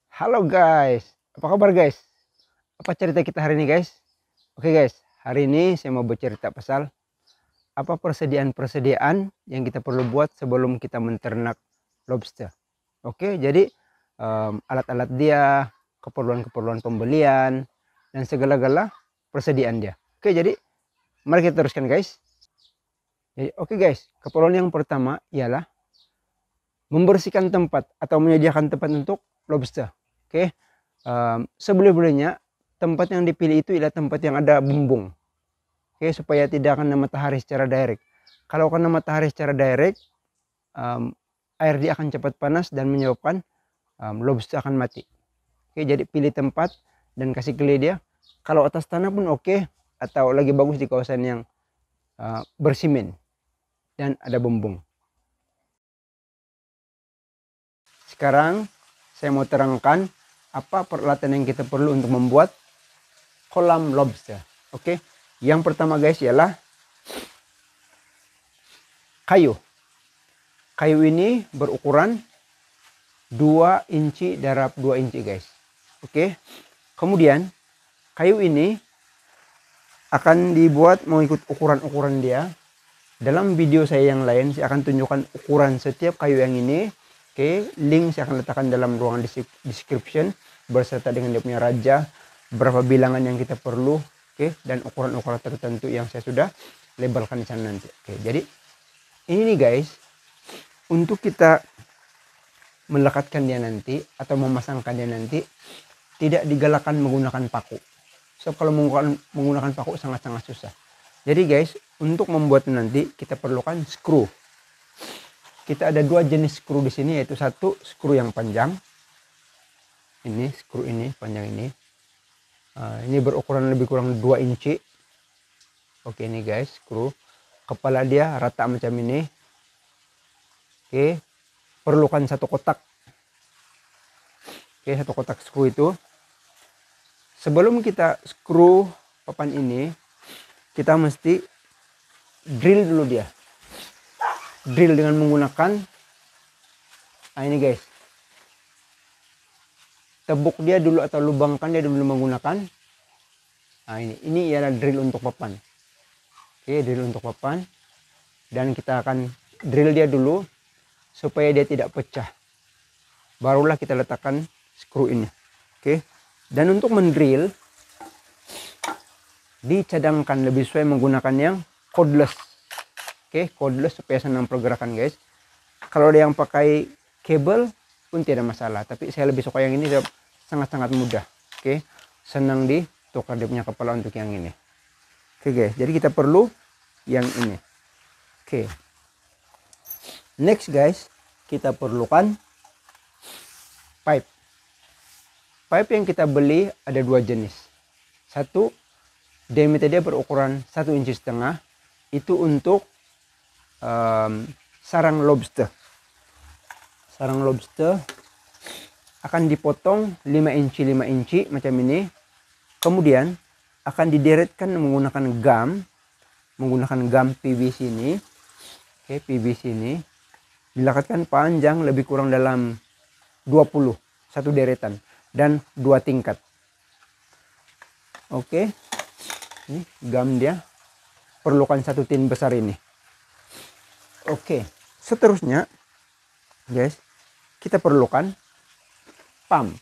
Halo guys, apa kabar guys? Apa cerita kita hari ini guys? Oke guys, hari ini saya mau bercerita pasal apa persediaan-persediaan yang kita perlu buat sebelum kita menternak lobster. Oke, jadi alat-alat dia, keperluan-keperluan pembelian, dan segala-gala persediaan dia. Oke, jadi mari kita teruskan guys. Jadi, oke guys, keperluan yang pertama ialah membersihkan tempat atau menyediakan tempat untuk lobster. Oke, sebelum-belumnya tempat yang dipilih itu adalah tempat yang ada bumbung. Oke, supaya tidak kena matahari secara direct. Kalau kena matahari secara direct, air dia akan cepat panas dan menyebabkan lobster akan mati. Oke, jadi pilih tempat dan kasih keli dia. Kalau atas tanah pun oke, atau lagi bagus di kawasan yang bersimen dan ada bumbung. Sekarang saya mau terangkan apa peralatan yang kita perlu untuk membuat kolam lobster. Oke, yang pertama guys ialah kayu. Kayu ini berukuran 2 inci darab 2 inci guys. Oke, kemudian kayu ini akan dibuat mengikut ukuran-ukuran dia. Dalam video saya yang lain saya akan tunjukkan ukuran setiap kayu yang ini. Oke, link saya akan letakkan dalam ruangan description berserta dengan dia punya raja, berapa bilangan yang kita perlu, oke, dan ukuran-ukuran tertentu yang saya sudah labelkan di sana nanti. Oke, jadi ini nih guys, untuk kita melekatkan dia nanti atau memasangkan dia nanti tidak digalakkan menggunakan paku. So kalau menggunakan paku sangat-sangat susah. Jadi guys, untuk membuat nanti kita perlukan skru. Kita ada 2 jenis skru di sini, yaitu satu skru yang panjang. Ini skru ini panjang ini. Ini berukuran lebih kurang 2 inci. Oke, ini guys skru. Kepala dia rata macam ini. Oke, perlukan satu kotak. Oke, satu kotak skru itu. Sebelum kita skru papan ini, kita mesti drill dulu dia. Drill dengan menggunakan ini guys, tebuk dia dulu atau lubangkan dia dulu menggunakan ini ialah drill untuk papan. Oke, drill untuk papan, dan kita akan drill dia dulu supaya dia tidak pecah, barulah kita letakkan skru ini. Oke, dan untuk mendrill dicadangkan lebih sesuai menggunakan yang cordless. Oke, cordless supaya senang pergerakan guys. Kalau ada yang pakai kabel pun tidak masalah, tapi saya lebih suka yang ini, sangat-sangat mudah. Oke, senang ditukar dia punya kepala untuk yang ini. Oke guys, jadi kita perlu yang ini. Oke, next guys, kita perlukan pipe. Pipe yang kita beli ada 2 jenis. Satu, diameter dia berukuran 1,5 inci, itu untuk sarang lobster. Sarang lobster akan dipotong 5 inci macam ini. Kemudian akan dideretkan menggunakan gam PVC ini. Oke, PVC ini dilekatkan panjang lebih kurang dalam 20, satu deretan dan 2 tingkat. Oke, ini gam dia, perlukan 1 tin besar ini. Oke, seterusnya guys, kita perlukan pump.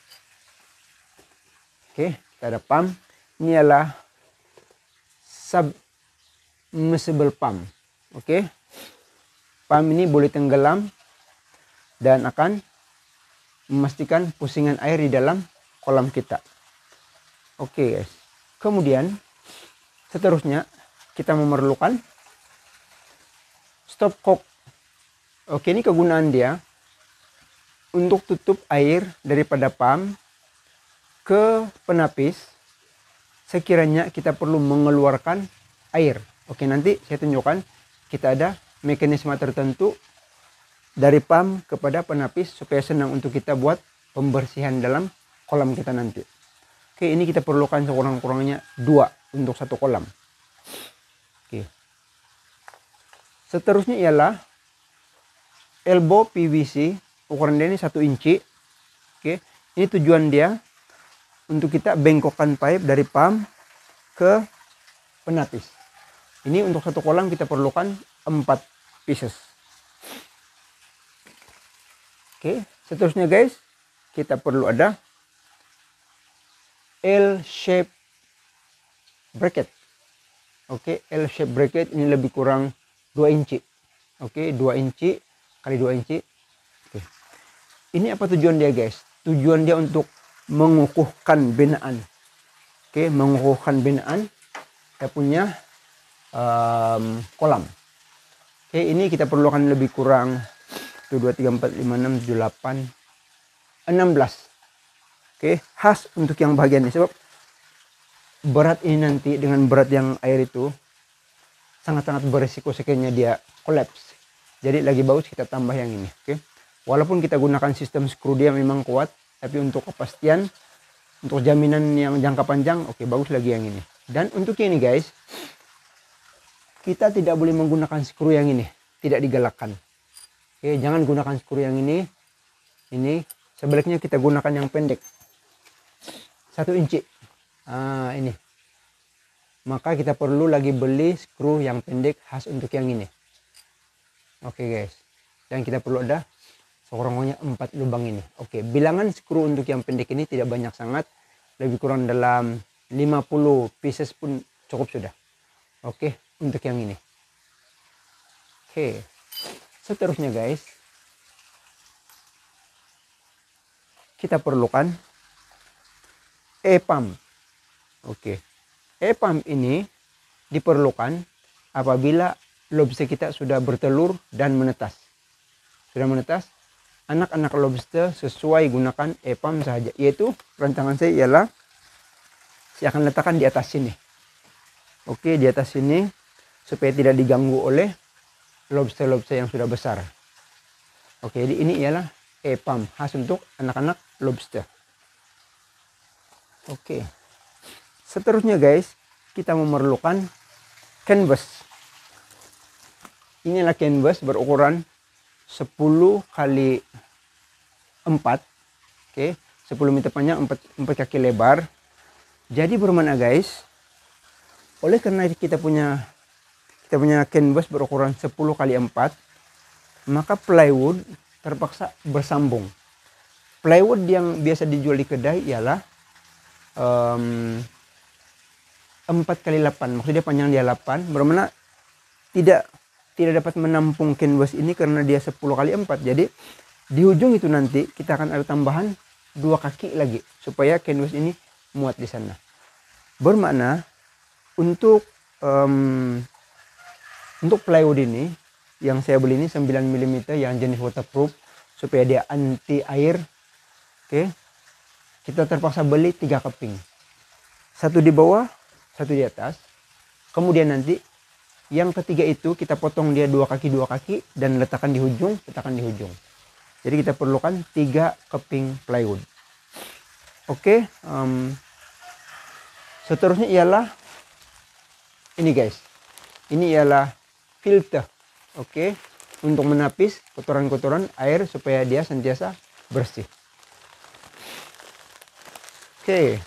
Oke, kita ada pump. Ini adalah submersible pump. Oke, pump ini boleh tenggelam dan akan memastikan pusingan air di dalam kolam kita. Oke guys, kemudian seterusnya kita memerlukan stopcock. Oke, ini kegunaan dia untuk tutup air daripada pump ke penapis sekiranya kita perlu mengeluarkan air. Oke, nanti saya tunjukkan, kita ada mekanisme tertentu dari pump kepada penapis supaya senang untuk kita buat pembersihan dalam kolam kita nanti. Oke, ini kita perlukan sekurang-kurangnya 2 untuk 1 kolam. Oke, seterusnya ialah elbow PVC, ukuran dia ini 1 inci. Oke, ini tujuan dia untuk kita bengkokkan pipe dari pump ke penapis. Ini untuk satu kolam kita perlukan 4 pieces. Oke, seterusnya guys, kita perlu ada L-shape bracket. Oke, L-shape bracket ini lebih kurang 2 inci. Oke, 2 inci kali 2 inci. Oke. Ini apa tujuan dia guys? Tujuan dia untuk mengukuhkan binaan. Oke, mengukuhkan binaan kita punya kolam. Oke, ini kita perlukan lebih kurang 1, 2, 3, 4, 5, 6, 7, 8, 16. Oke, khas untuk yang bagian ini sebab berat ini nanti dengan berat yang air itu sangat-sangat berisiko sekiranya dia kolaps. Jadi lagi bagus kita tambah yang ini. Oke, walaupun kita gunakan sistem skru dia memang kuat, tapi untuk kepastian, untuk jaminan yang jangka panjang, oke, bagus lagi yang ini. Dan untuk ini guys, kita tidak boleh menggunakan skru yang ini, tidak digalakkan. Oke, jangan gunakan skru yang ini. Ini sebaliknya kita gunakan yang pendek, 1 inci. Ini. Maka kita perlu lagi beli skru yang pendek khas untuk yang ini. Oke guys. Dan kita perlu ada sekurang-kurangnya 4 lubang ini. Oke, bilangan skru untuk yang pendek ini tidak banyak sangat. Lebih kurang dalam 50 pieces pun cukup sudah. Oke, untuk yang ini. Oke. Seterusnya guys, kita perlukan E-pump. Oke. E-pump ini diperlukan apabila lobster kita sudah bertelur dan menetas. Sudah menetas, anak-anak lobster sesuai gunakan E-pump saja. Yaitu rancangan saya ialah saya akan letakkan di atas sini. Oke, di atas sini supaya tidak diganggu oleh lobster-lobster yang sudah besar. Oke, jadi ini ialah E-pump khas untuk anak-anak lobster. Oke. Seterusnya guys, kita memerlukan canvas. Inilah canvas berukuran 10 kali 4. Oke, 10 meter panjang, 4 kaki lebar. Jadi bermana guys, oleh karena kita punya canvas berukuran 10 kali 4, maka plywood terpaksa bersambung. Plywood yang biasa dijual di kedai ialah 4 kali 8, maksudnya panjang dia 8, bermana tidak dapat menampung canvas ini karena dia 10 kali 4. Jadi di ujung itu nanti kita akan ada tambahan 2 kaki lagi supaya canvas ini muat di sana. Bermakna untuk plywood ini yang saya beli ini 9 mm yang jenis waterproof supaya dia anti air. Oke. Kita terpaksa beli 3 keping. 1 di bawah, 1 di atas. Kemudian nanti yang ketiga itu kita potong dia 2 kaki dan letakkan di ujung, Jadi kita perlukan 3 keping plywood. Oke, seterusnya ialah ini guys. Ini ialah filter. Oke, untuk menapis kotoran-kotoran air supaya dia sentiasa bersih. Oke.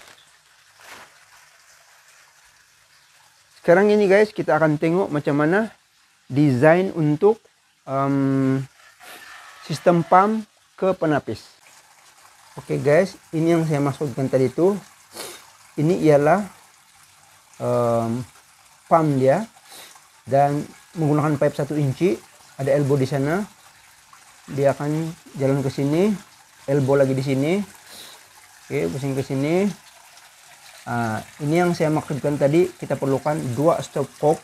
Sekarang ini guys, kita akan tengok macam mana desain untuk sistem pump ke penapis. Oke guys, ini yang saya maksudkan tadi itu. Ini ialah pump dia dan menggunakan pipe 1 inci. Ada elbow di sana. Dia akan jalan ke sini, elbow lagi di sini. Oke, pusing ke sini. Ini yang saya maksudkan tadi, kita perlukan 2 stopcock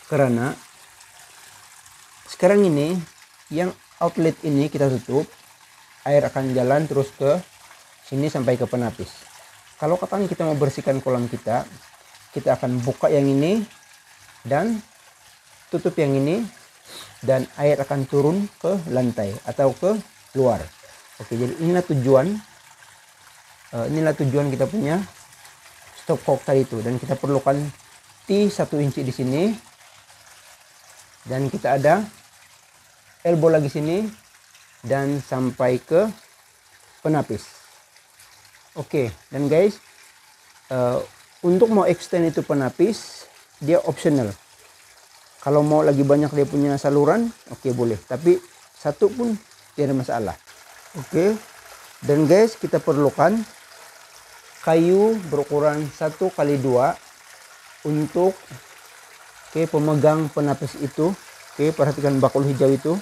karena sekarang ini yang outlet ini kita tutup, air akan jalan terus ke sini sampai ke penapis. Kalau katanya kita mau bersihkan kolam kita akan buka yang ini dan tutup yang ini dan air akan turun ke lantai atau ke luar. Oke, jadi inilah tujuan kita punya stopcock tadi itu, dan kita perlukan T 1 inci di sini dan kita ada elbow lagi sini dan sampai ke penapis. Oke, dan guys, untuk mau extend itu penapis, dia optional. Kalau mau lagi banyak dia punya saluran, oke boleh. Tapi satu pun tidak ada masalah. Oke, dan guys, kita perlukan kayu berukuran 1x2 untuk pemegang penapis itu. Oke, perhatikan bakul hijau itu.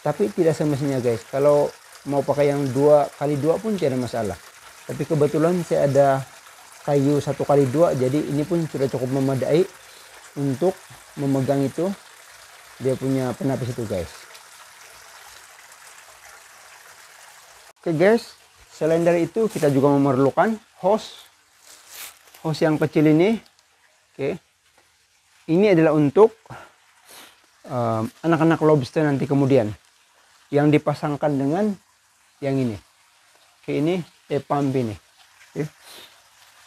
Tapi tidak semestinya guys. Kalau mau pakai yang 2x2 pun tidak ada masalah. Tapi kebetulan saya ada kayu 1x2, jadi ini pun sudah cukup memadai untuk memegang itu, dia punya penapis itu guys. Oke guys, selain dari itu kita juga memerlukan hose yang kecil ini. Oke, ini adalah untuk anak-anak lobster nanti kemudian, yang dipasangkan dengan yang ini. Oke, ini pump ini. Oke.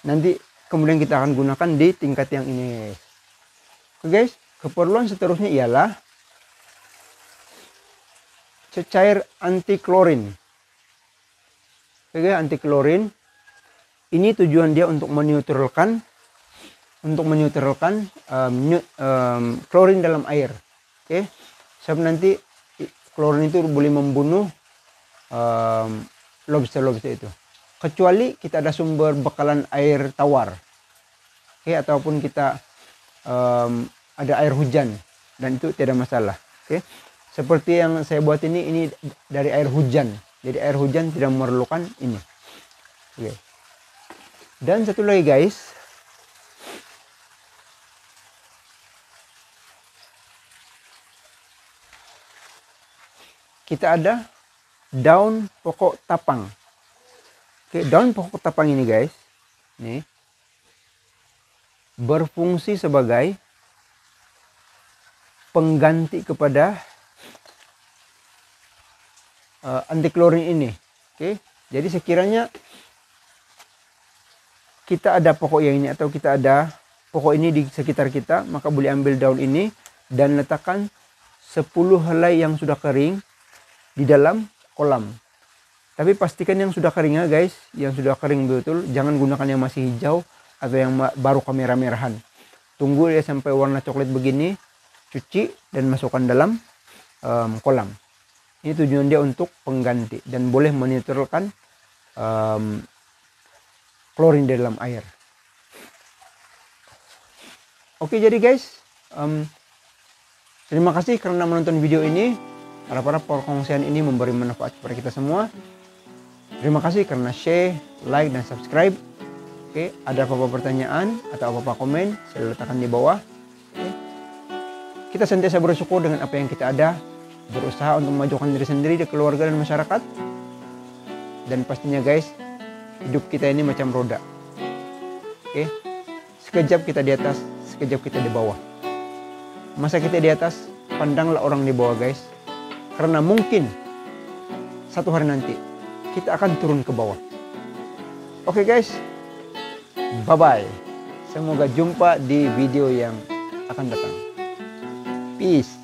Nanti kemudian kita akan gunakan di tingkat yang ini. Oke guys, keperluan seterusnya ialah cecair anti klorin. Oke, anti klorin. Ini tujuan dia untuk menetralkan klorin dalam air. Oke, sebab nanti klorin itu boleh membunuh lobster itu. Kecuali kita ada sumber bekalan air tawar, oke, ataupun kita ada air hujan, dan itu tidak masalah. Oke, seperti yang saya buat ini dari air hujan, jadi air hujan tidak memerlukan ini. Oke, dan satu lagi guys, kita ada daun pokok tapang. Oke, daun pokok tapang ini guys, nih, berfungsi sebagai pengganti kepada anti klorin ini. Oke, jadi sekiranya kita ada pokok yang ini atau kita ada pokok ini di sekitar kita, maka boleh ambil daun ini dan letakkan 10 helai yang sudah kering di dalam kolam. Tapi pastikan yang sudah kering ya guys, yang sudah kering betul, jangan gunakan yang masih hijau atau yang baru kemerah-merahan. Tunggu dia sampai warna coklat begini, cuci dan masukkan dalam kolam. Ini tujuan dia untuk pengganti dan boleh menetralkan klorin di dalam air. Oke, jadi guys, terima kasih karena menonton video ini. Harap-harap perkongsian ini memberi manfaat kepada kita semua. Terima kasih karena share, like, dan subscribe. Oke, ada apa-apa pertanyaan atau apa-apa komen, saya letakkan di bawah. Oke. Kita sentiasa bersyukur dengan apa yang kita ada, berusaha untuk memajukan diri sendiri, di keluarga dan masyarakat. Dan pastinya guys, hidup kita ini macam roda. Oke, sekejap kita di atas, sekejap kita di bawah. Masa kita di atas, pandanglah orang di bawah guys. Karena mungkin satu hari nanti kita akan turun ke bawah. Oke guys, bye-bye. Semoga jumpa di video yang akan datang. Peace.